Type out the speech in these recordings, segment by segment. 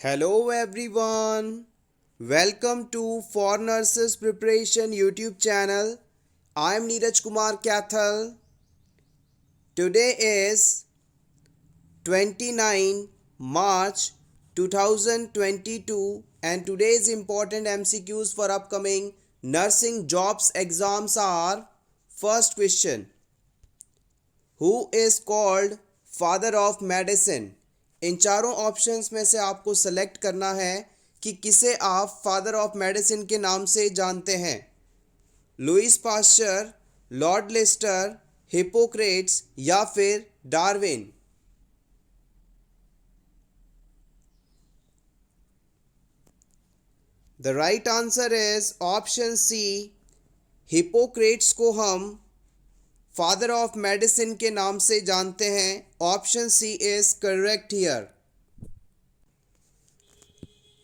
Hello everyone. Welcome to For Nurses Preparation YouTube channel. I am Neeraj Kumar Kathal. Today is 29 March 2022 and today's important MCQs for upcoming nursing jobs exams are: first question, who is called father of medicine? इन चारों options में से आपको select करना है कि किसे आप फादर ऑफ मेडिसिन के नाम से जानते हैं। Louis Pasteur, Lord Lister, Hippocrates या फिर Darwin. The right answer is option C, Hippocrates को हम फादर ऑफ मेडिसिन के नाम से जानते हैं। Option C is correct here.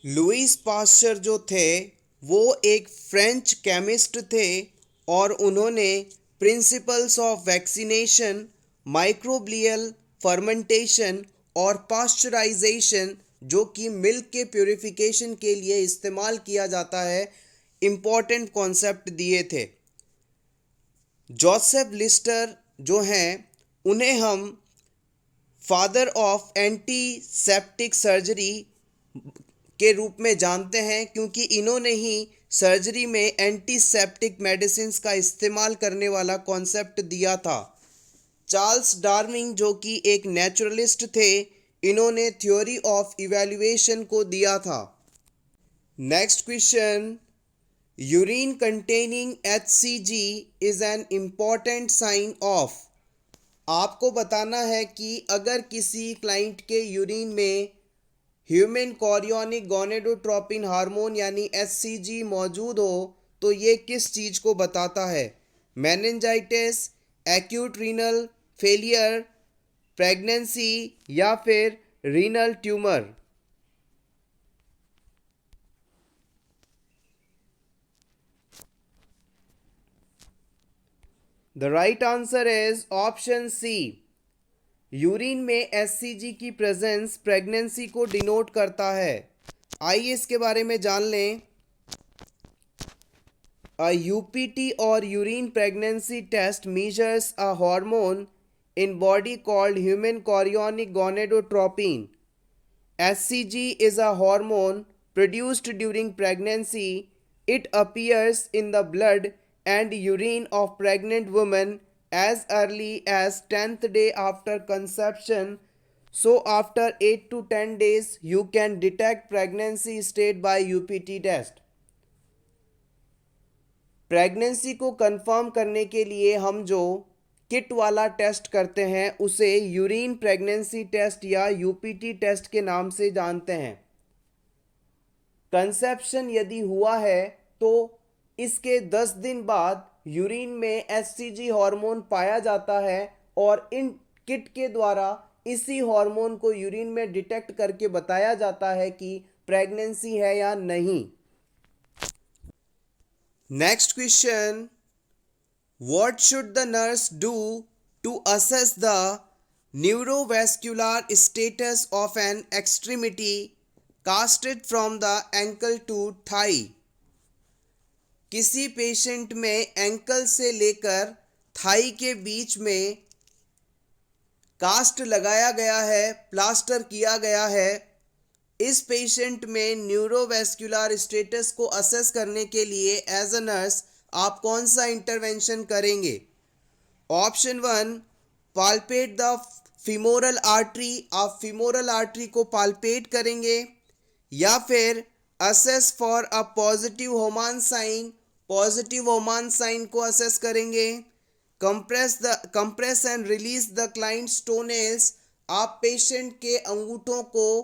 Louis Pasteur जो थे वो एक फ्रेंच केमिस्ट थे और उन्होंने principles of vaccination, microbial fermentation और पास्चराइजेशन, जो कि मिल्क के प्यूरिफिकेशन के लिए इस्तेमाल किया जाता है, इम्पॉर्टेंट कॉन्सेप्ट दिए थे। जोसेफ लिस्टर जो हैं उन्हें हम फादर ऑफ एंटीसेप्टिक सर्जरी के रूप में जानते हैं क्योंकि इन्होंने ही सर्जरी में एंटीसेप्टिक मेडिसिन्स का इस्तेमाल करने वाला कॉन्सेप्ट दिया था। चार्ल्स डार्विन जो कि एक नेचुरलिस्ट थे, इन्होंने थ्योरी ऑफ इवैल्यूएशन को दिया था। Next question, urine containing HCG is an important sign of. आपको बताना है कि अगर किसी क्लाइंट के यूरिन में ह्यूमन कोरियोनिक गोनेडोट्रोपिन हार्मोन यानी HCG मौजूद हो तो ये किस चीज़ को बताता है? Meningitis, acute renal failure, pregnancy या फिर renal tumour. The right answer is option C, urine में HCG की प्रेजेंस प्रेगनेंसी को डिनोट करता है। आइए इसके बारे में जान लें। अ UPT और urine pregnancy test measures a hormone in body called human chorionic gonadotropin. HCG is a hormone produced during pregnancy. It appears in the blood and urine of pregnant women as early as 10th day after conception. So after 8 to 10 days you can detect pregnancy state by UPT test. Pregnancy को confirm करने के लिए हम जो kit वाला test करते हैं उसे यूरिन प्रेगनेंसी टेस्ट या UPT टेस्ट के नाम से जानते हैं। कंसेप्शन यदि हुआ है तो इसके 10 दिन बाद यूरिन में HCG हार्मोन पाया जाता है और इन किट के द्वारा इसी हार्मोन को यूरिन में डिटेक्ट करके बताया जाता है कि प्रेगनेंसी है या नहीं। Next question, what should the nurse do to assess the neurovascular status of an extremity casted from the ankle to thigh? किसी पेशेंट में एंकल से लेकर थाई के बीच में कास्ट लगाया गया है, प्लास्टर किया गया है। इस पेशेंट में न्यूरोवैस्कुलर स्टेटस को असेस करने के लिए एज अ नर्स आप कौन सा इंटरवेंशन करेंगे? Option 1, palpate the femoral artery, आप फीमोरल आर्टरी को पाल्पेट करेंगे। या फिर assess for a positive Homan sign, positive Homan sign को असेस करेंगे। Compress and release the clients toenails, आप पेशेंट के अंगूठों को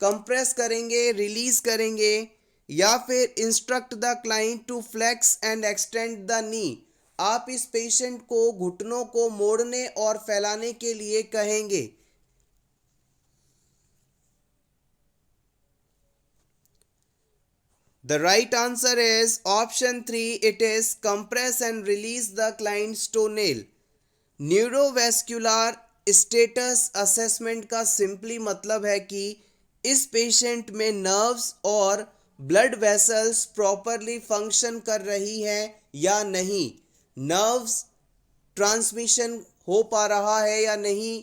कंप्रेस करेंगे, रिलीज करेंगे। या फिर instruct the client to flex and extend the knee, आप इस पेशेंट को घुटनों को मोड़ने और फैलाने के लिए कहेंगे। The right answer is option 3, it is compress and release the client's toenail. Neurovascular status assessment का सिंपली मतलब है कि इस पेशेंट में नर्व्स और ब्लड वेसल्स प्रॉपरली फंक्शन कर रही है या नहीं, नर्व्स ट्रांसमिशन हो पा रहा है या नहीं,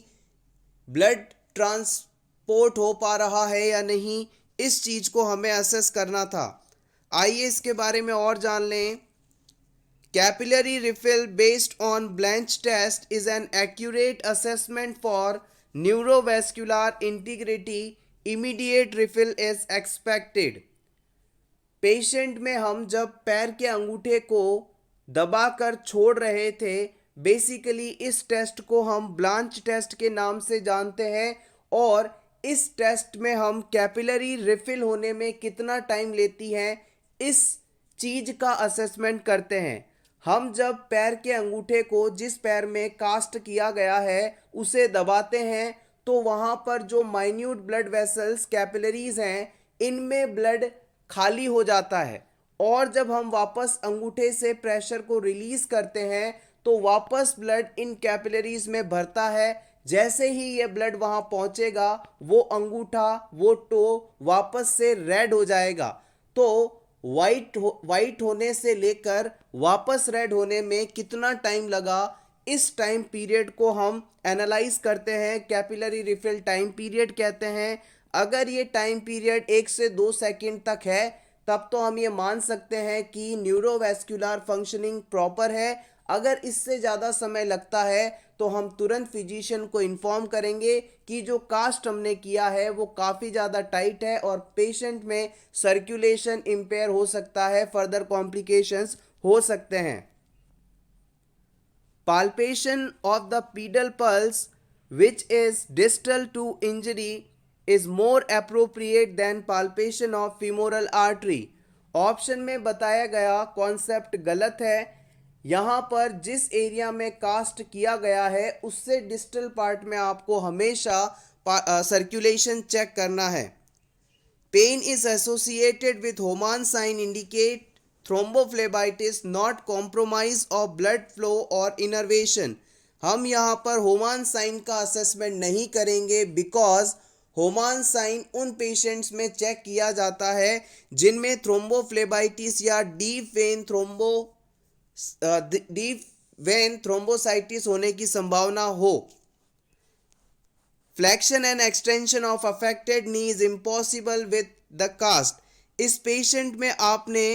ब्लड ट्रांसपोर्ट हो पा रहा है या नहीं, इस चीज़ को हमें असेस करना था। आइए इसके बारे में और जान लें। Capillary refill based on blanch test is an accurate assessment for neurovascular integrity, immediate refill is expected. Patient में हम जब पैर के अंगूठे को दबाकर छोड़ रहे थे, बेसिकली इस टेस्ट को हम ब्लांच टेस्ट के नाम से जानते हैं, और इस टेस्ट में हम कैपिलरी रिफिल होने में कितना टाइम लेती है इस चीज का असेसमेंट करते हैं। हम जब पैर के अंगूठे को जिस पैर में कास्ट किया गया है उसे दबाते हैं तो वहाँ पर जो माइन्यूट ब्लड वेसल्स कैपिलरीज हैं इनमें ब्लड खाली हो जाता है, और जब हम वापस अंगूठे से प्रेशर को रिलीज करते हैं तो वापस ब्लड इन कैपिलरीज में भरता है। जैसे ही ये ब्लड वहाँ पहुँचेगा वो अंगूठा, वो टो वापस से रेड हो जाएगा। तो वाइट होने से लेकर वापस रेड होने में कितना टाइम लगा, इस टाइम पीरियड को हम एनालाइज करते हैं, कैपिलरी रिफिल टाइम पीरियड कहते हैं। अगर ये टाइम पीरियड 1 से 2 सेकंड तक है तब तो हम ये मान सकते हैं कि न्यूरोवेस्कुलर फंक्शनिंग प्रॉपर है। अगर इससे ज़्यादा समय लगता है तो हम तुरंत फिजिशियन को इन्फॉर्म करेंगे कि जो कास्ट हमने किया है वो काफ़ी ज़्यादा टाइट है और पेशेंट में सर्कुलेशन इम्पेयर हो सकता है, फर्दर कॉम्प्लिकेशंस हो सकते हैं। Palpation of the pedal pulse, which is distal to injury, is more appropriate than palpation of femoral artery. Option में बताया गया कॉन्सेप्ट गलत है। यहाँ पर जिस एरिया में कास्ट किया गया है उससे डिस्टल पार्ट में आपको हमेशा सर्कुलेशन चेक करना है। Pain is associated with Homan sign indicate thrombophlebitis, not compromise of blood flow और इनर्वेशन। हम यहाँ पर होमान साइन का असेसमेंट नहीं करेंगे बिकॉज होमान साइन उन पेशेंट्स में चेक किया जाता है जिनमें थ्रोम्बोफ्लेबाइटिस या डीप वेन थ्रोम्बोसाइटिस होने की संभावना हो। Flexion and extension of affected knee is impossible with the cast. इस पेशेंट में आपने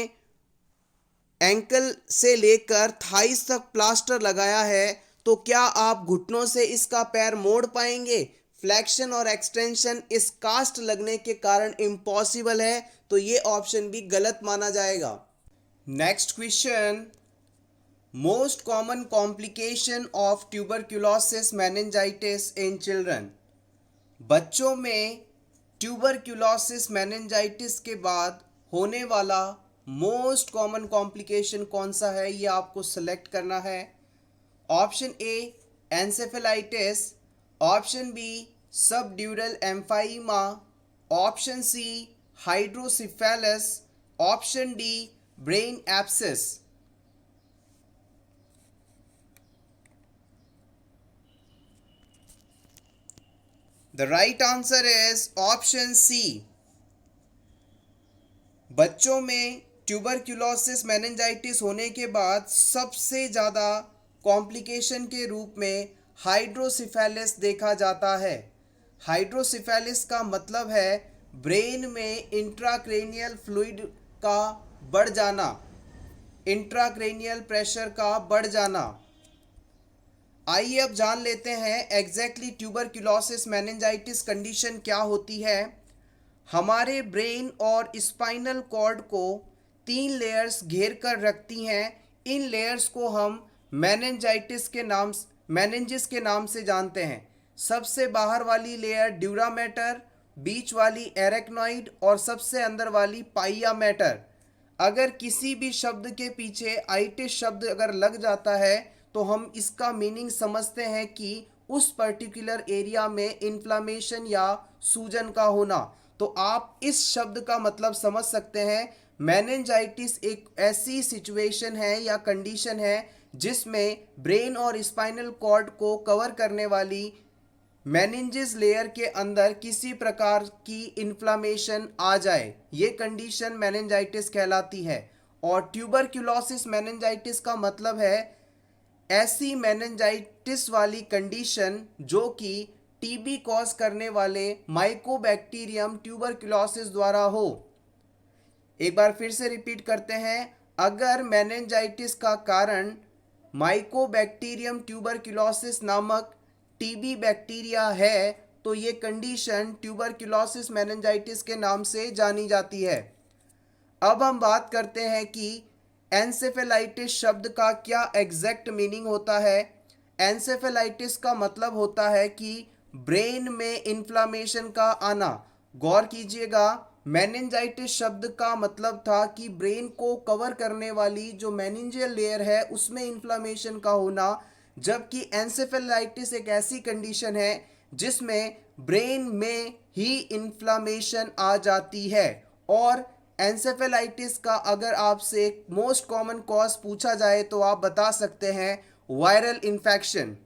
एंकल से लेकर थाइस तक प्लास्टर लगाया है, तो क्या आप घुटनों से इसका पैर मोड़ पाएंगे? फ्लेक्शन और एक्सटेंशन इस कास्ट लगने के कारण इम्पॉसिबल है, तो ये ऑप्शन भी गलत माना जाएगा। Next question, most common complication of tuberculosis meningitis in children. बच्चों में ट्यूबरक्यूलोसिस मेनिंजाइटिस के बाद होने वाला मोस्ट कॉमन कॉम्प्लिकेशन कौन सा है, ये आपको सेलेक्ट करना है। Option A encephalitis, option B subdural empyema, option C hydrocephalus, option D brain abscess. The right answer is option C. बच्चों में ट्यूबरक्यूलोसिस मेनिंजाइटिस होने के बाद सबसे ज़्यादा कॉम्प्लिकेशन के रूप में हाइड्रोसिफेलिस देखा जाता है। हाइड्रोसिफेलिस का मतलब है ब्रेन में इंट्राक्रेनियल फ्लूइड का बढ़ जाना, इंट्राक्रेनियल प्रेशर का बढ़ जाना। आइए अब जान लेते हैं एग्जैक्टली ट्यूबरक्यूलोसिस मेनिंजाइटिस कंडीशन क्या होती है। हमारे ब्रेन और स्पाइनल कॉर्ड को 3 लेयर्स घेर कर रखती हैं। इन लेयर्स को हम मेनिंजाइटिस के नाम मेनिंजिस के नाम से जानते हैं। सबसे बाहर वाली लेयर ड्यूरा मैटर, बीच वाली एरेक्नॉइड और सबसे अंदर वाली पाइया मैटर। अगर किसी भी शब्द के पीछे आइटिस शब्द अगर लग जाता है तो हम इसका मीनिंग समझते हैं कि उस पर्टिकुलर एरिया में इन्फ्लामेशन या सूजन का होना। तो आप इस शब्द का मतलब समझ सकते हैं। मेनिंजाइटिस एक ऐसी सिचुएशन है या कंडीशन है जिसमें ब्रेन और स्पाइनल कॉर्ड को कवर करने वाली मेनिंजेस लेयर के अंदर किसी प्रकार की इन्फ्लामेशन आ जाए, ये कंडीशन मेनिंजाइटिस कहलाती है। और ट्यूबरक्यूलोसिस मेनिंजाइटिस का मतलब है ऐसी मेनिंजाइटिस वाली कंडीशन जो कि टीबी कॉज करने वाले माइकोबैक्टीरियम ट्यूबरक्यूलोसिस द्वारा हो। एक बार फिर से रिपीट करते हैं, अगर मेनिंजाइटिस का कारण माइकोबैक्टीरियम ट्यूबरक्यूलोसिस नामक टीबी बैक्टीरिया है तो ये कंडीशन ट्यूबरक्यूलोसिस मेनिंजाइटिस के नाम से जानी जाती है। अब हम बात करते हैं कि एन्सेफेलाइटिस शब्द का क्या एग्जैक्ट मीनिंग होता है। एन्सेफेलाइटिस का मतलब होता है कि ब्रेन में इन्फ्लामेशन का आना। गौर कीजिएगा, मेनिंजाइटिस शब्द का मतलब था कि ब्रेन को कवर करने वाली जो मेनिंजियल लेयर है उसमें इन्फ्लामेशन का होना, जबकि एन्सेफेलाइटिस एक ऐसी कंडीशन है जिसमें ब्रेन में ही इन्फ्लामेशन आ जाती है। और एन्सेफेलाइटिस का अगर आपसे मोस्ट कॉमन कॉज पूछा जाए तो आप बता सकते हैं वायरल इन्फेक्शन।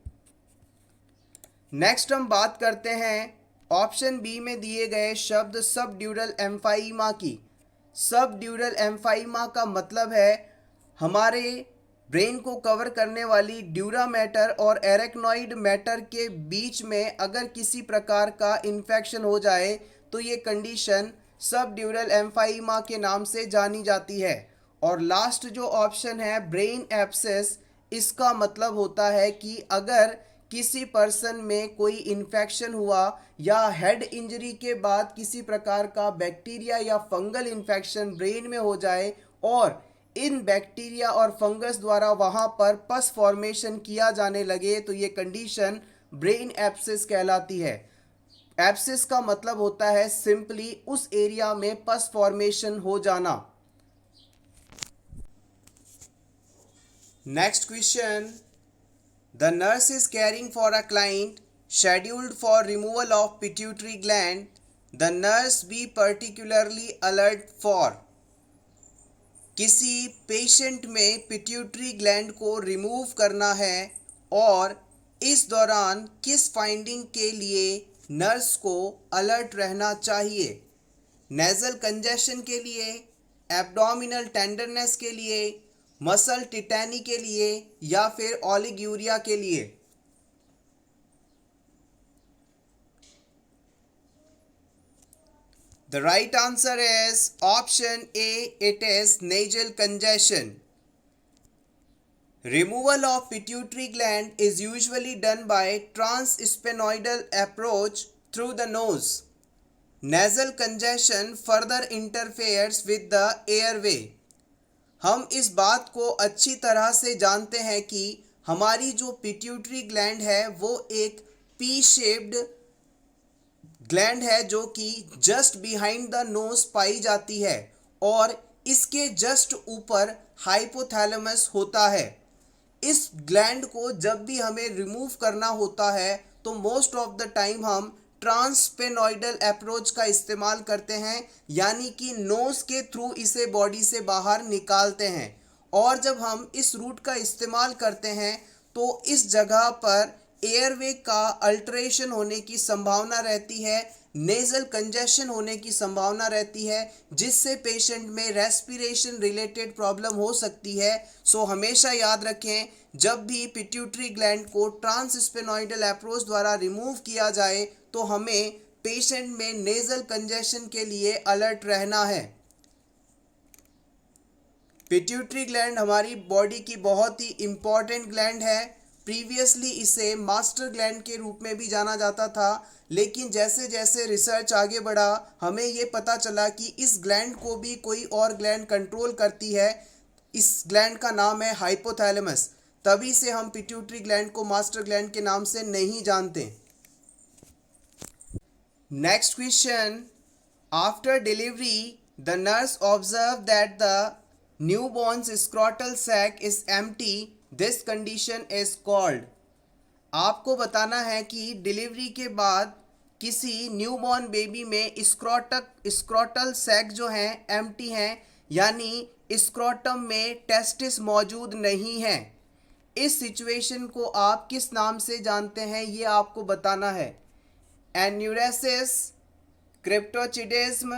नेक्स्ट हम बात करते हैं ऑप्शन बी में दिए गए शब्द सबड्यूरल एम्फाइमा की। सबड्यूरल एम्फाइमा का मतलब है हमारे ब्रेन को कवर करने वाली ड्यूरा मैटर और एरेक्नॉइड मैटर के बीच में अगर किसी प्रकार का इन्फेक्शन हो जाए तो ये कंडीशन सबड्यूरल एम्फाइमा के नाम से जानी जाती है। और लास्ट जो ऑप्शन है ब्रेन एब्सेस, इसका मतलब होता है कि अगर किसी पर्सन में कोई इन्फेक्शन हुआ या हेड इंजरी के बाद किसी प्रकार का बैक्टीरिया या फंगल इन्फेक्शन ब्रेन में हो जाए और इन बैक्टीरिया और फंगस द्वारा वहाँ पर पस फॉर्मेशन किया जाने लगे तो ये कंडीशन ब्रेन एब्सेस कहलाती है। एब्सेस का मतलब होता है सिंपली उस एरिया में पस फॉर्मेशन हो जाना। Next question, the nurse is caring for a client scheduled for removal of pituitary gland. The nurse be particularly alert for. किसी पेशेंट में पिट्यूटरी ग्लैंड को रिमूव करना है और इस दौरान किस फाइंडिंग के लिए नर्स को अलर्ट रहना चाहिए। नेज़ल कंजेशन के लिए, एब्डोमिनल टेंडरनेस के लिए, मसल टिटैनी के लिए या फिर ओलिग्यूरिया के लिए। The right answer is option A, it is nasal congestion. Removal of pituitary gland is usually done by transsphenoidal approach through the nose. Nasal congestion further interferes with the airway. हम इस बात को अच्छी तरह से जानते हैं कि हमारी जो पिट्यूटरी ग्लैंड है वो एक पी शेप्ड ग्लैंड है जो कि जस्ट बिहाइंड द नोज पाई जाती है और इसके जस्ट ऊपर हाइपोथैलेमस होता है। इस ग्लैंड को जब भी हमें रिमूव करना होता है तो मोस्ट ऑफ द टाइम हम ट्रांसस्फेनॉइडल अप्रोच का इस्तेमाल करते हैं, यानी कि नोज के थ्रू इसे बॉडी से बाहर निकालते हैं। और जब हम इस रूट का इस्तेमाल करते हैं तो इस जगह पर एयरवे का अल्टरेशन होने की संभावना रहती है, नेज़ल कंजेशन होने की संभावना रहती है, जिससे पेशेंट में रेस्पिरेशन रिलेटेड प्रॉब्लम हो सकती है। सो हमेशा याद रखें, जब भी पिट्यूटरी ग्लैंड को ट्रांसस्फेनॉइडल अप्रोच द्वारा रिमूव किया जाए तो हमें पेशेंट में नेज़ल कंजेशन के लिए अलर्ट रहना है। पिट्यूटरी ग्लैंड हमारी बॉडी की बहुत ही इम्पॉर्टेंट ग्लैंड है। प्रीवियसली इसे मास्टर ग्लैंड के रूप में भी जाना जाता था, लेकिन जैसे जैसे रिसर्च आगे बढ़ा हमें ये पता चला कि इस ग्लैंड को भी कोई और ग्लैंड कंट्रोल करती है। इस ग्लैंड का नाम है हाइपोथैलेमस। तभी से हम पिट्यूटरी ग्लैंड को मास्टर ग्लैंड के नाम से नहीं जानते। Next question, after delivery the nurse observe that the newborn's scrotal sac is empty, this condition is called. आपको बताना है कि डिलीवरी के बाद किसी न्यूबॉर्न बेबी में स्क्रॉटल सैक जो हैं एम्प्टी हैं, यानी स्क्रॉटम में टेस्टिस मौजूद नहीं है। इस सिचुएशन को आप किस नाम से जानते हैं ये आपको बताना है। एन्यूरेसिस, क्रिप्टोचिडिज्म,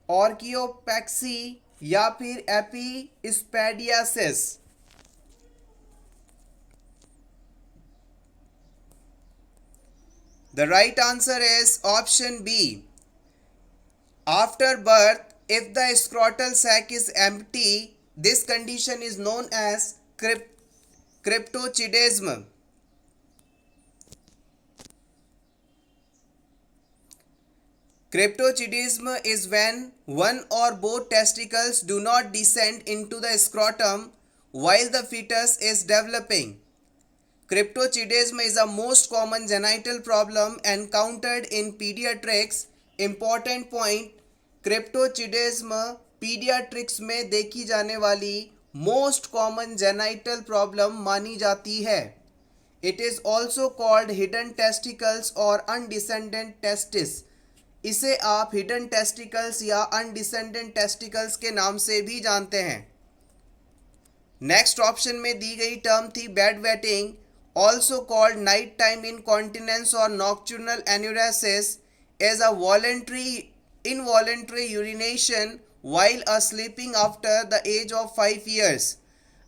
ऑर्कियोपेक्सी या फिर एपिस्पेडियासिस? The right answer is option B. After birth, if the scrotal sac is empty, this condition is known as cryptochidism. Cryptochidism is when one or both testicles do not descend into the scrotum while the fetus is developing. Cryptochidism is the most common genital problem encountered in pediatrics. Important point, cryptorchidism pediatrics में देखी जाने वाली most common genital problem मानी जाती है. It is also called hidden testicles और undescended testis. इसे आप हिडन टेस्टिकल्स या अनडिसेंडेंट टेस्टिकल्स के नाम से भी जानते हैं. नेक्स्ट ऑप्शन में दी गई टर्म थी bed wetting, also called night time incontinence और nocturnal enuresis, as a voluntary involuntary urination while sleeping after the age of 5 years.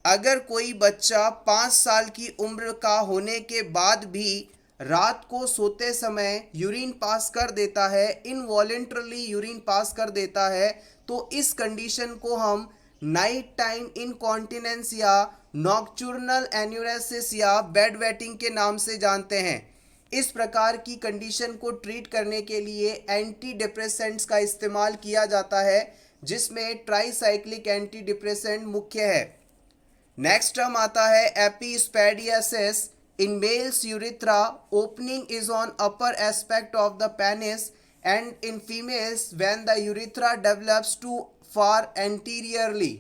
अगर कोई बच्चा 5 साल की उम्र का होने के बाद भी रात को सोते समय यूरिन पास कर देता है, इनवॉलेंट्रली यूरिन पास कर देता है, तो इस कंडीशन को हम नाइट टाइम इनकॉन्टिनेंस या नॉक्टर्नल एन्यूरेसिस या बेड वेटिंग के नाम से जानते हैं. इस प्रकार की कंडीशन को ट्रीट करने के लिए एंटी डिप्रेसेंट्स का इस्तेमाल किया जाता है, जिसमें ट्राईसाइक्लिक एंटी डिप्रेसेंट मुख्य है. नेक्स्ट टर्म आता है epispadias. In males urethra opening is on upper aspect of the penis and in females when the urethra develops too far anteriorly.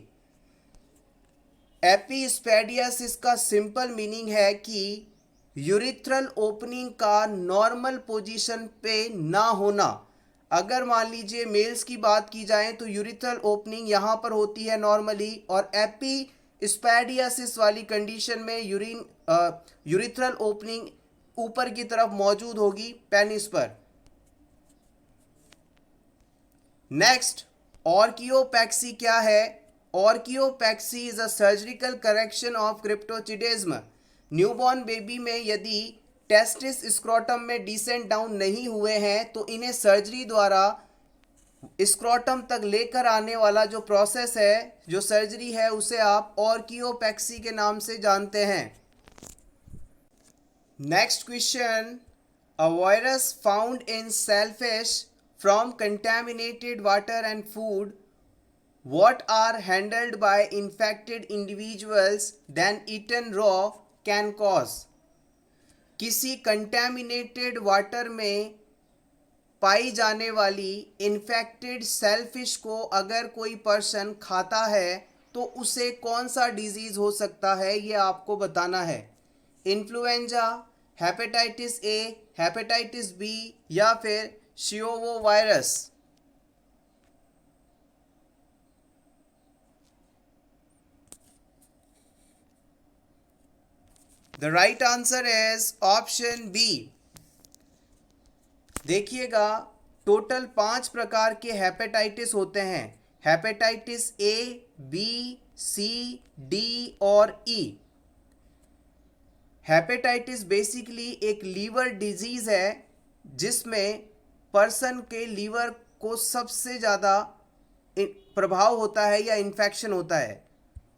Epispadias का सिंपल मीनिंग है कि यूरिथ्रल ओपनिंग का normal position पे ना होना. अगर मान लीजिए मेल्स की बात की जाए तो यूरिथ्रल ओपनिंग यहाँ पर होती है नॉर्मली, और एपिस्पेडियासिस वाली कंडीशन में यूरिथ्रल ओपनिंग ऊपर की तरफ मौजूद होगी पेनिस पर. नेक्स्ट, ऑर्कियोपेक्सी क्या है? Orchiopexy is a surgical correction of cryptorchidism. Newborn baby में यदि टेस्टिस स्क्रोटम में डिसेंट डाउन नहीं हुए हैं तो इन्हें सर्जरी द्वारा स्क्रोटम तक लेकर आने वाला जो प्रोसेस है, जो सर्जरी है, उसे आप ऑर्कियोपेक्सी के नाम से जानते हैं. Next question, a virus found in shellfish from contaminated water and food what are handled by infected individuals then eaten raw can cause. किसी कंटेमिनेटेड वाटर में पाई जाने वाली इन्फेक्टेड सेलफिश को अगर कोई पर्सन खाता है तो उसे कौन सा डिजीज़ हो सकता है, ये आपको बताना है. Influenza, hepatitis A, hepatitis B या फिर शिओवो virus. The right answer is option B. देखिएगा, टोटल 5 प्रकार के हेपेटाइटिस होते हैं. Hepatitis A, B, C, D और ई. हेपेटाइटिस बेसिकली एक लीवर डिजीज़ है जिसमें पर्सन के लीवर को सबसे ज़्यादा प्रभाव होता है या इन्फेक्शन होता है.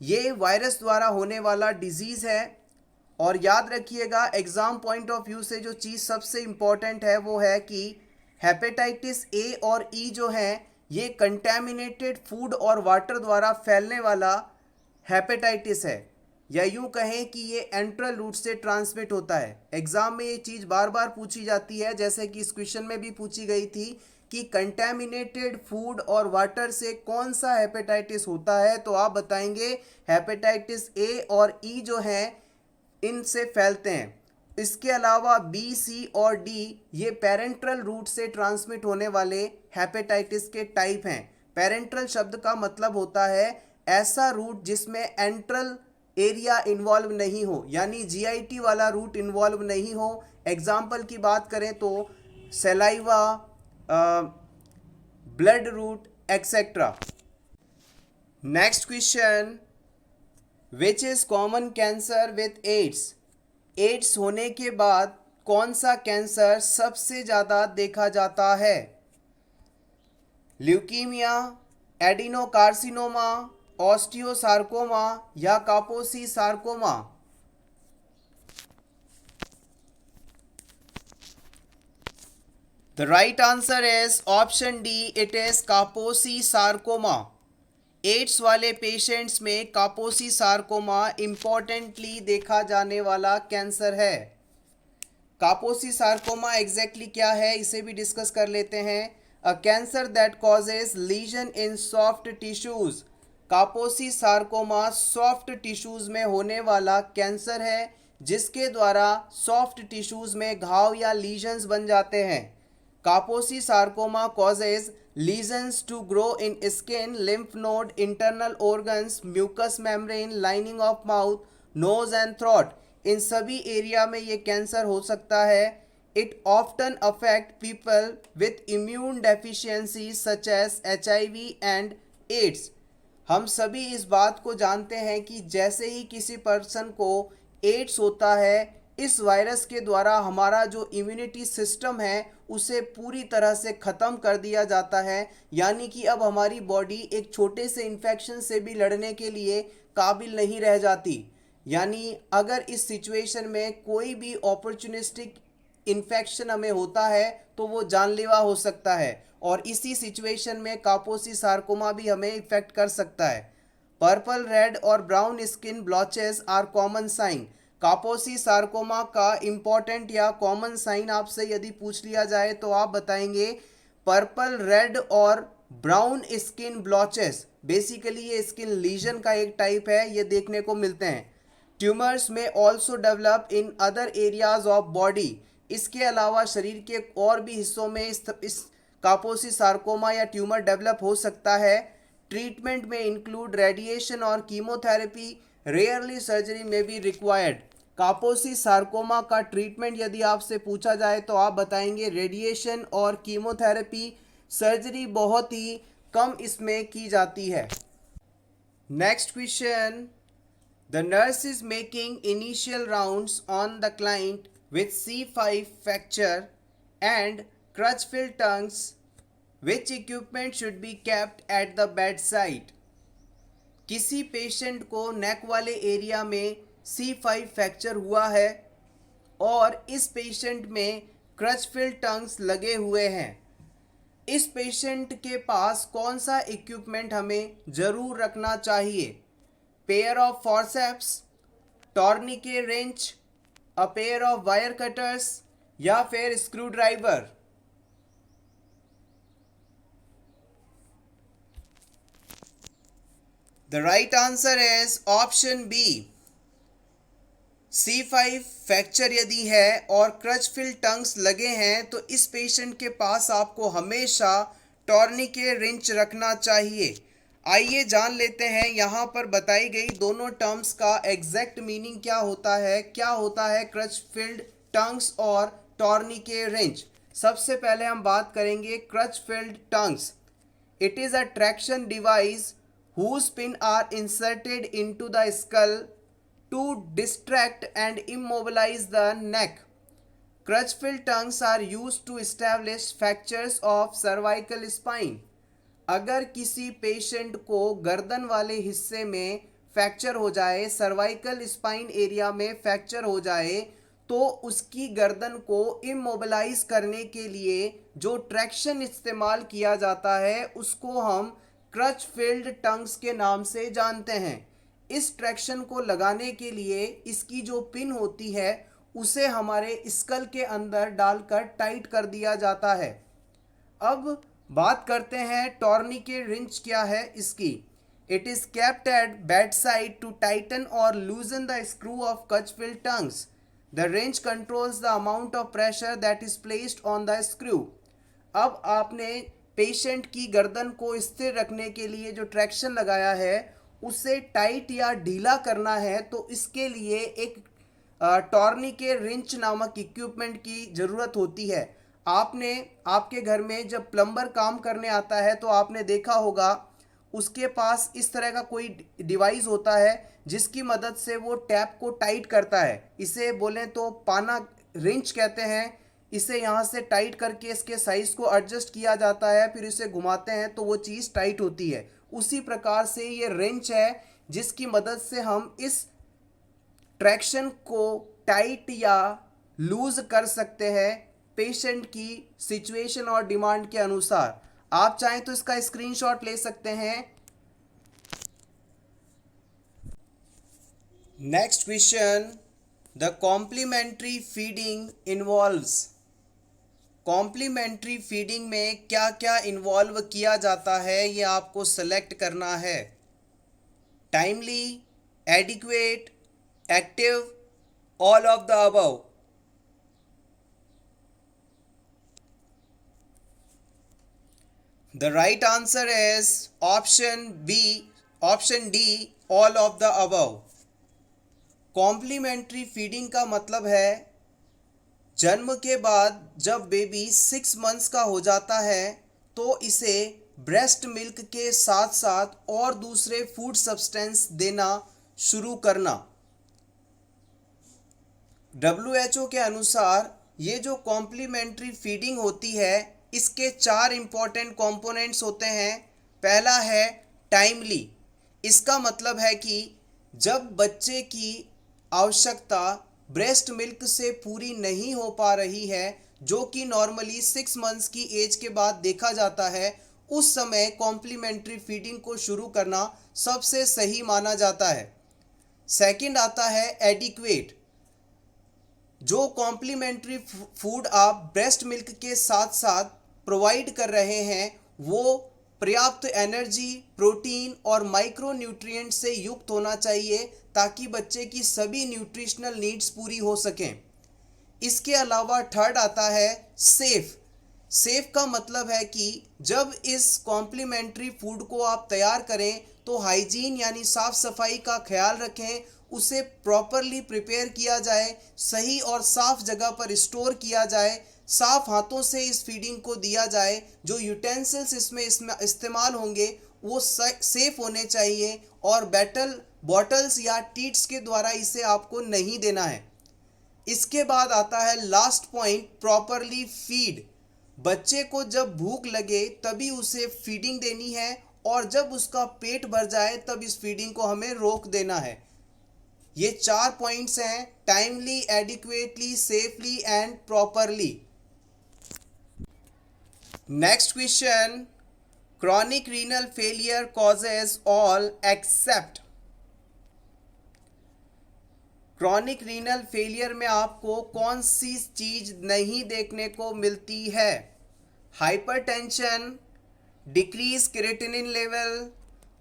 ये वायरस द्वारा होने वाला डिजीज़ है. और याद रखिएगा, एग्ज़ाम पॉइंट ऑफ व्यू से जो चीज़ सबसे इम्पॉर्टेंट है वो है कि हेपेटाइटिस ए और ई जो हैं ये कंटेमिनेटेड फूड और वाटर द्वारा फैलने वाला हेपेटाइटिस है, या यूँ कहें कि ये एंट्रल रूट से ट्रांसमिट होता है. एग्ज़ाम में ये चीज़ बार बार पूछी जाती है, जैसे कि इस क्वेश्चन में भी पूछी गई थी कि कंटेमिनेटेड फूड और वाटर से कौन सा हेपेटाइटिस होता है, तो आप बताएंगे हेपेटाइटिस ए और ई जो हैं इनसे फैलते हैं. इसके अलावा बी, सी और डी ये पेरेंट्रल रूट से ट्रांसमिट होने वाले हेपेटाइटिस के टाइप हैं. पेरेंट्रल शब्द का मतलब होता है ऐसा रूट जिसमें एंट्रल एरिया इन्वॉल्व नहीं हो, यानी जीआईटी वाला रूट इन्वॉल्व नहीं हो. एग्जाम्पल की बात करें तो saliva, blood root, etc. Next question, which is common cancer with AIDS? AIDS होने के बाद कौन सा कैंसर सबसे ज़्यादा देखा जाता है? ल्यूकीमिया, एडिनोकार्सिनोमा, ऑस्टियोसार्कोमा या Kaposi sarcoma? The right answer is option D. It is Kaposi sarcoma. AIDS वाले पेशेंट्स में कापोसी सार्कोमा इम्पॉर्टेंटली देखा जाने वाला कैंसर है. कापोसी सार्कोमा एग्जैक्टली क्या है इसे भी डिस्कस कर लेते हैं. A cancer that causes lesion in soft tissues. कापोसी sarcoma soft tissues में होने वाला कैंसर है जिसके द्वारा सॉफ्ट टिश्यूज में घाव या लीजन्स बन जाते हैं. कापोसी sarcoma causes lesions to grow in skin, lymph node, internal organs, mucous membrane, lining of mouth, nose and throat. इन सभी एरिया में ये कैंसर हो सकता है. It often affect people with immune deficiencies such as HIV and AIDS. हम सभी इस बात को जानते हैं कि जैसे ही किसी पर्सन को एड्स होता है, इस वायरस के द्वारा हमारा जो इम्यूनिटी सिस्टम है उसे पूरी तरह से ख़त्म कर दिया जाता है. यानी कि अब हमारी बॉडी एक छोटे से इन्फेक्शन से भी लड़ने के लिए काबिल नहीं रह जाती. यानी अगर इस सिचुएशन में कोई भी अपॉर्चुनिस्टिक इन्फेक्शन हमें होता है तो वो जानलेवा हो सकता है और इसी सिचुएशन में कापोसी सार्कोमा भी हमें इफेक्ट कर सकता है. पर्पल, रेड और brown skin blotches are common sign. Kaposi sarcoma का इम्पॉर्टेंट या कॉमन साइन आपसे यदि पूछ लिया जाए तो आप बताएंगे पर्पल, रेड और ब्राउन स्किन ब्लॉचेस. बेसिकली ये स्किन लीजन का एक टाइप है, ये देखने को मिलते हैं. ट्यूमर्स में also develop in other areas of body. इसके अलावा शरीर के और भी हिस्सों में इस कापोसी सार्कोमा या ट्यूमर डेवलप हो सकता है. ट्रीटमेंट में इंक्लूड रेडिएशन और कीमोथेरेपी. रेयरली सर्जरी में बी रिक्वायर्ड. कापोसी सार्कोमा का ट्रीटमेंट यदि आपसे पूछा जाए तो आप बताएंगे रेडिएशन और कीमोथेरेपी. सर्जरी बहुत ही कम इसमें की जाती है. Next question, the nurse is making initial rounds on the client with C5 fracture and crutch-filled tongues. Which equipment should be kept at the bedside? किसी पेशेंट को नेक वाले एरिया में C5 फ्रैक्चर हुआ है और इस पेशेंट में क्रच-फिल्ड टंग्स लगे हुए हैं. इस पेशेंट के पास कौन सा इक्विपमेंट हमें ज़रूर रखना चाहिए? Pair of forceps, tourniquet wrench, a pair of wire cutters या फिर screwdriver? The right answer is option B. C5 fracture यदि है और क्रच फिल टंग्स लगे हैं तो इस पेशेंट के पास आपको हमेशा टॉर्निके रिंच रखना चाहिए. आइए जान लेते हैं यहाँ पर बताई गई दोनों टर्म्स का एग्जैक्ट मीनिंग क्या होता है. क्या होता है क्रच फिल्ड टंग्स और टॉर्निके रिंच? सबसे पहले हम बात करेंगे Crutchfield tongs. It is a traction device whose pin are inserted into the skull to distract and immobilize the neck. Crutch-filled tongues are used to establish fractures of cervical spine. अगर किसी patient को गर्दन वाले हिस्से में fracture हो जाए, cervical spine area में फ्रैक्चर हो जाए, तो उसकी गर्दन को इमोबिलाइज करने के लिए जो ट्रैक्शन इस्तेमाल किया जाता है उसको हम क्रच फिल्ड टंग्स के नाम से जानते हैं. इस ट्रैक्शन को लगाने के लिए इसकी जो पिन होती है उसे हमारे स्कल के अंदर डालकर टाइट कर दिया जाता है. अब बात करते हैं टॉर्निके रिंच क्या है इसकी. It is kept at bed side to tighten और loosen the screw of Crutchfield tongs. The wrench controls the amount of pressure that is placed on the screw. अब आपने पेशेंट की गर्दन को स्थिर रखने के लिए जो ट्रैक्शन लगाया है उसे टाइट या ढीला करना है तो इसके लिए एक टॉर्निके रिंच नामक इक्विपमेंट की ज़रूरत होती है. आपने आपके घर में जब प्लम्बर काम करने आता है तो आपने देखा होगा उसके पास इस तरह का कोई डिवाइस होता है जिसकी मदद से वो टैप को टाइट करता है। इसे बोलें तो पाना रिंच कहते हैं। इसे यहाँ से टाइट करके इसके साइज को एडजस्ट किया जाता है, फिर इसे घुमाते हैं तो वो चीज़ टाइट होती है। उसी प्रकार से ये रिंच है जिसकी मदद से हम इस ट्रैक्शन को टाइट या लूज कर सकते हैं पेशेंट की सिचुएशन और डिमांड के अनुसार। आप चाहें तो इसका स्क्रीनशॉट ले सकते हैं। Next question, the complementary feeding involves. Complementary feeding में क्या क्या इन्वॉल्व किया जाता है ये आपको सेलेक्ट करना है। Timely, adequate, active, all of the above. The right answer is option B, option D, all of the above. Complementary feeding का मतलब है जन्म के बाद जब बेबी 6 मंथ्स का हो जाता है तो इसे ब्रेस्ट मिल्क के साथ साथ और दूसरे फूड सब्सटेंस देना शुरू करना। WHO के अनुसार ये जो कॉम्प्लीमेंट्री फीडिंग होती है इसके 4 इम्पॉर्टेंट कंपोनेंट्स होते हैं। पहला है टाइमली। इसका मतलब है कि जब बच्चे की आवश्यकता ब्रेस्ट मिल्क से पूरी नहीं हो पा रही है, जो कि नॉर्मली 6 मंथ्स की एज के बाद देखा जाता है, उस समय कॉम्प्लीमेंट्री फीडिंग को शुरू करना सबसे सही माना जाता है। सेकंड आता है एडिक्वेट। जो कॉम्प्लीमेंट्री फूड आप ब्रेस्ट मिल्क के साथ साथ प्रोवाइड कर रहे हैं वो पर्याप्त एनर्जी, प्रोटीन और माइक्रो न्यूट्रिएंट से युक्त होना चाहिए ताकि बच्चे की सभी न्यूट्रिशनल नीड्स पूरी हो सकें। इसके अलावा थर्ड आता है सेफ। सेफ का मतलब है कि जब इस कॉम्प्लीमेंट्री फूड को आप तैयार करें तो हाइजीन यानी साफ़ सफाई का ख्याल रखें, उसे प्रॉपरली प्रिपेयर किया जाए, सही और साफ़ जगह पर स्टोर किया जाए, साफ़ हाथों से इस फीडिंग को दिया जाए, जो यूटेंसिल्स इसमें इस्तेमाल होंगे वो सेफ़ होने चाहिए और बैटल बॉटल्स या टीट्स के द्वारा इसे आपको नहीं देना है। इसके बाद आता है लास्ट पॉइंट, प्रॉपरली फीड। बच्चे को जब भूख लगे तभी उसे फीडिंग देनी है और जब उसका पेट भर जाए तब इस फीडिंग को हमें रोक देना है। ये 4 पॉइंट्स हैं, timely, adequately, safely and properly. Next question, chronic renal failure causes all except. Chronic renal failure में आपको कौन सी चीज़ नहीं देखने को मिलती है? Hypertension, decrease creatinine level,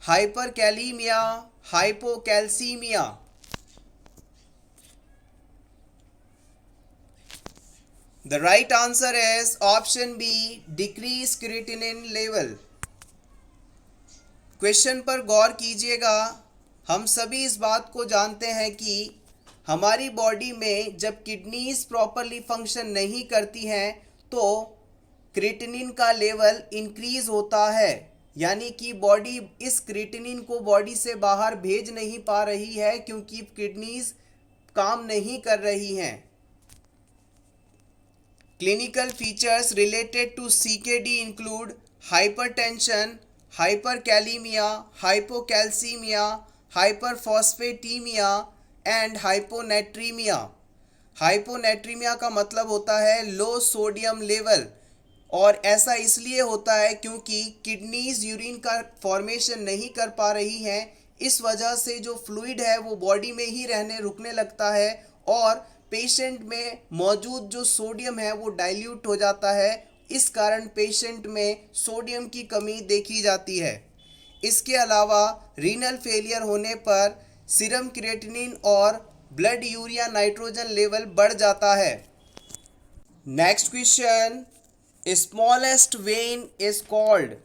hyperkalemia, hypocalcemia. The right answer is option B, decrease creatinine level. Question पर गौर कीजिएगा। हम सभी इस बात को जानते हैं कि हमारी बॉडी में जब किडनीज प्रॉपरली फंक्शन नहीं करती हैं तो क्रिएटिनिन का लेवल इंक्रीज होता है, यानी कि बॉडी इस क्रिएटिनिन को बॉडी से बाहर भेज नहीं पा रही है क्योंकि किडनीज काम नहीं कर रही हैं। Clinical features related to CKD include hypertension, hyperkalemia, hypocalcemia, hyperphosphatemia and hyponatremia. Hyponatremia का मतलब होता है लो सोडियम लेवल, और ऐसा इसलिए होता है क्योंकि किडनीज यूरिन का फॉर्मेशन नहीं कर पा रही हैं। इस वजह से जो फ्लूइड है वो बॉडी में ही रुकने लगता है और पेशेंट में मौजूद जो सोडियम है वो डाइल्यूट हो जाता है। इस कारण पेशेंट में सोडियम की कमी देखी जाती है। इसके अलावा रीनल फेलियर होने पर सीरम क्रिएटिनिन और ब्लड यूरिया नाइट्रोजन लेवल बढ़ जाता है। Next question, smallest when is called.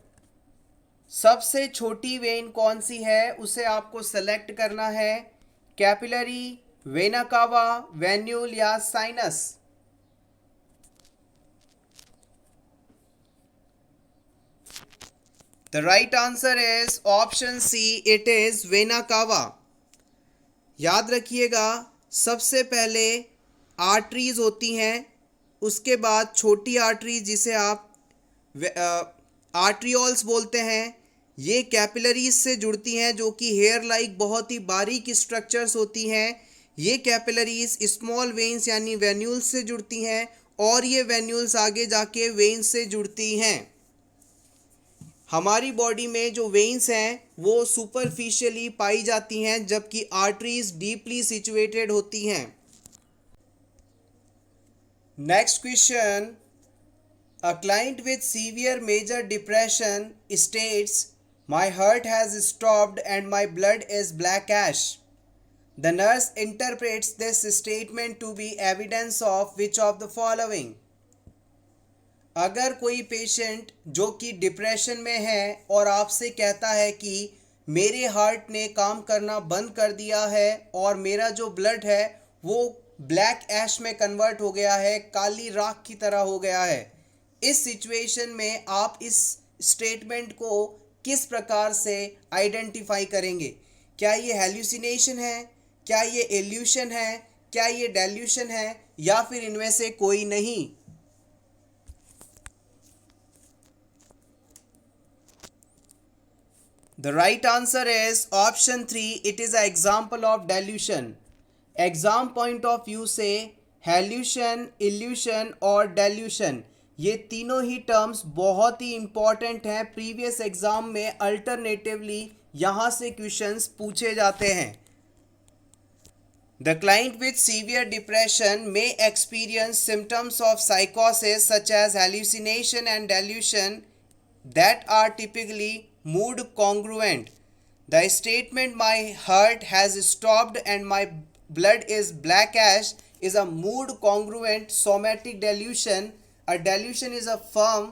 सबसे छोटी वेन कौन सी है उसे आपको सेलेक्ट करना है। कैपिलरी, वेना कावा, वेन्यूल या sinus. The right answer is option C. It is vena cava. याद रखिएगा, सबसे पहले आर्टरीज होती हैं, उसके बाद छोटी आर्टरीज जिसे आप आर्ट्रियोल्स बोलते हैं, ये कैपिलरीज से जुड़ती हैं जो कि हेयर लाइक बहुत ही बारीक स्ट्रक्चर्स होती हैं. ये कैपिलरीज स्मॉल वेन्स यानी वेन्यूल्स से जुड़ती हैं और ये वेन्यूल्स आगे जाके वेन्स से जुड़ती हैं. हमारी बॉडी में जो वेन्स हैं वो सुपरफिशियली पाई जाती हैं जबकि आर्टरीज डीपली सिचुएटेड होती हैं. Next question. A client with severe major depression states, "My heart has stopped and my blood is black ash." The nurse interprets this statement to be evidence of which of the following? अगर कोई patient जो कि depression में है और आपसे कहता है कि मेरे हार्ट ने काम करना बंद कर दिया है और मेरा जो ब्लड है वो ब्लैक ऐश में कन्वर्ट हो गया है, काली राख की तरह हो गया है, इस सिचुएशन में आप इस स्टेटमेंट को किस प्रकार से आइडेंटिफाई करेंगे? क्या ये हेल्यूसिनेशन है, क्या ये इल्यूशन है, क्या ये डेल्यूशन है, या फिर इनमें से कोई नहीं? The right answer is option 3. It is an example of delusion. Exam point of view से हेल्यूशन, इल्यूशन और डेल्यूशन ये तीनों ही टर्म्स बहुत ही इंपॉर्टेंट हैं. प्रीवियस एग्जाम में अल्टरनेटिवली यहाँ से क्वेश्चंस पूछे जाते हैं. The client with severe depression may experience symptoms of psychosis such as hallucination and delusion that are typically mood congruent. The statement, "My heart has stopped and my blood is black ash," is a mood congruent somatic delusion. A delusion is a firm,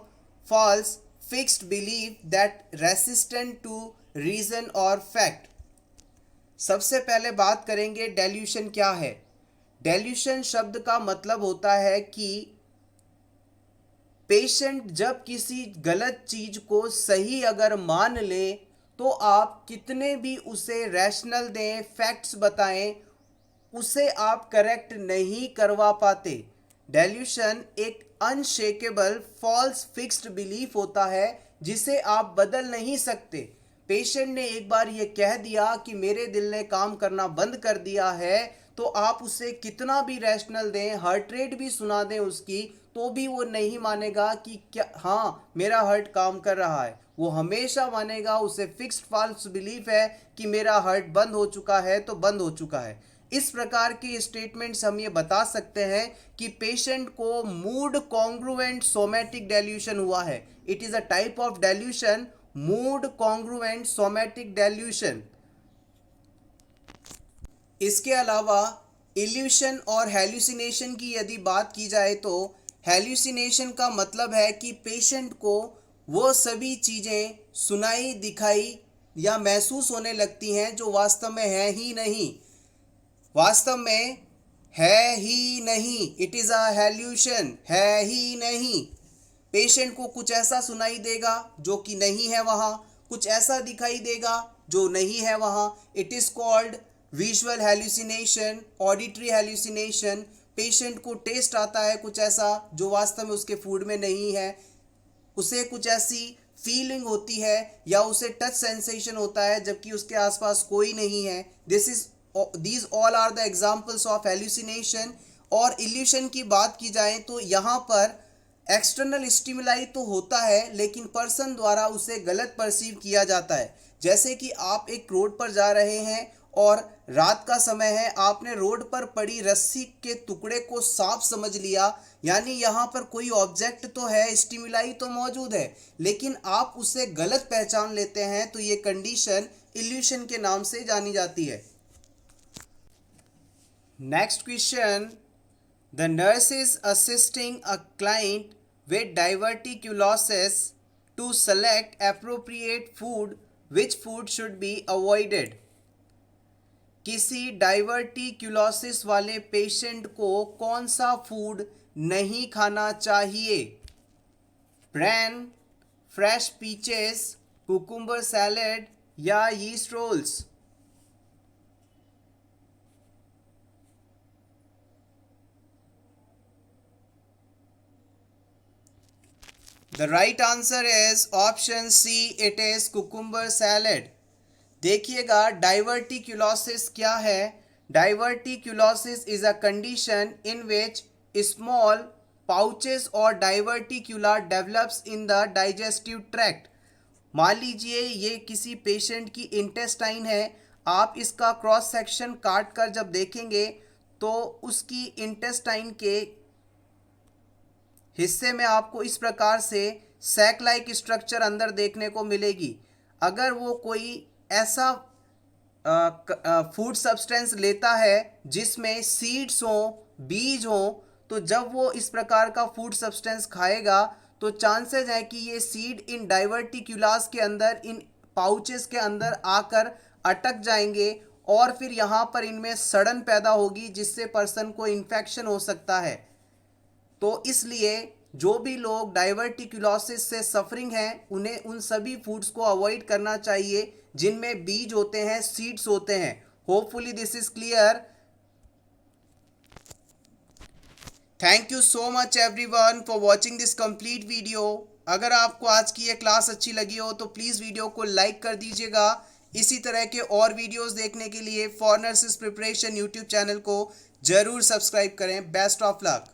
false, fixed belief that resistant to reason or fact. सबसे पहले बात करेंगे dilution क्या है. Dilution शब्द का मतलब होता है कि पेशेंट जब किसी गलत चीज को सही अगर मान ले तो आप कितने भी उसे रैशनल दें, फैक्ट्स बताएं, उसे आप करेक्ट नहीं करवा पाते. डेल्यूशन एक अनशेकेबल फॉल्स फिक्स्ड बिलीफ होता है जिसे आप बदल नहीं सकते. पेशेंट ने एक बार ये कह दिया कि मेरे दिल ने काम करना बंद कर दिया है, तो आप उसे कितना भी रैशनल दें, हार्ट रेट भी सुना दें उसकी, तो भी वो नहीं मानेगा कि क्या हाँ मेरा हार्ट काम कर रहा है. वो हमेशा मानेगा, उसे फिक्स्ड फॉल्स बिलीफ है कि मेरा हार्ट बंद हो चुका है तो बंद हो चुका है. इस प्रकार के स्टेटमेंट्स हम ये बता सकते हैं कि पेशेंट को मूड कॉन्ग्रुएंट सोमैटिक डेल्यूशन हुआ है. It is a type of dilution, mood congruent somatic dilution. इसके अलावा इल्यूशन और हेल्यूसिनेशन की यदि बात की जाए तो हेल्यूसिनेशन का मतलब है कि पेशेंट को वो सभी चीज़ें सुनाई, दिखाई या महसूस होने लगती हैं जो वास्तव में है ही नहीं. वास्तव में है ही नहीं. इट इज़ अ हेल्यूशन, है ही नहीं. पेशेंट को कुछ ऐसा सुनाई देगा जो कि नहीं है वहाँ, कुछ ऐसा दिखाई देगा जो नहीं है वहाँ. It is called visual hallucination, auditory hallucination. Patient को टेस्ट आता है कुछ ऐसा जो वास्तव में उसके फूड में नहीं है, उसे कुछ ऐसी फीलिंग होती है या उसे टच सेंसेशन होता है जबकि उसके आसपास कोई नहीं है. these all are the examples of hallucination. और इल्यूशन की बात की जाए तो यहाँ पर एक्सटर्नल स्टिमुलाई तो होता है लेकिन पर्सन द्वारा उसे गलत परसीव किया जाता है. जैसे कि आप एक रोड पर जा रहे हैं और रात का समय है, आपने रोड पर पड़ी रस्सी के टुकड़े को सांप समझ लिया, यानी यहाँ पर कोई ऑब्जेक्ट तो है, स्टिमुलाई तो मौजूद है, लेकिन आप उसे गलत पहचान लेते हैं, तो ये कंडीशन इल्यूशन के नाम से जानी जाती है. Next question. The nurse is assisting a client with diverticulosis to select appropriate food. Which food should be avoided? किसी डाइवर्टिक्यूलोसिस वाले पेशेंट को कौन सा फूड नहीं खाना चाहिए? Bran, fresh peaches, cucumber salad या yeast rolls? The right answer is option C, it is cucumber salad. देखिएगा डाइवर्टिक्यूलोसिस क्या है। Diverticulosis is a condition in which small pouches और diverticula develops in the digestive tract. मान लीजिए ये किसी patient की इंटेस्टाइन है, आप इसका क्रॉस सेक्शन काट कर जब देखेंगे तो उसकी इंटेस्टाइन के हिस्से में आपको इस प्रकार से सैक लाइक स्ट्रक्चर अंदर देखने को मिलेगी। अगर वो कोई ऐसा फूड सब्सटेंस लेता है जिसमें सीड्स हों, बीज हों, तो जब वो इस प्रकार का फूड सब्सटेंस खाएगा तो चांसेस है कि ये सीड इन डाइवर्टिक्यूलास के अंदर, इन पाउचेस के अंदर आकर अटक जाएंगे और फिर यहाँ पर इनमें सड़न पैदा होगी जिससे पर्सन को इन्फेक्शन हो सकता है। तो इसलिए जो भी लोग डाइवर्टिक्यूलोसिस से सफरिंग हैं उन्हें उन सभी फूड्स को अवॉइड करना चाहिए जिनमें बीज होते हैं, सीड्स होते हैं। Hopefully this is clear. Thank you so much everyone for watching this complete video. अगर आपको आज की ये क्लास अच्छी लगी हो तो प्लीज़ वीडियो को लाइक कर दीजिएगा। इसी तरह के और वीडियोस देखने के लिए for nurses preparation YouTube channel को जरूर सब्सक्राइब करें। Best of luck.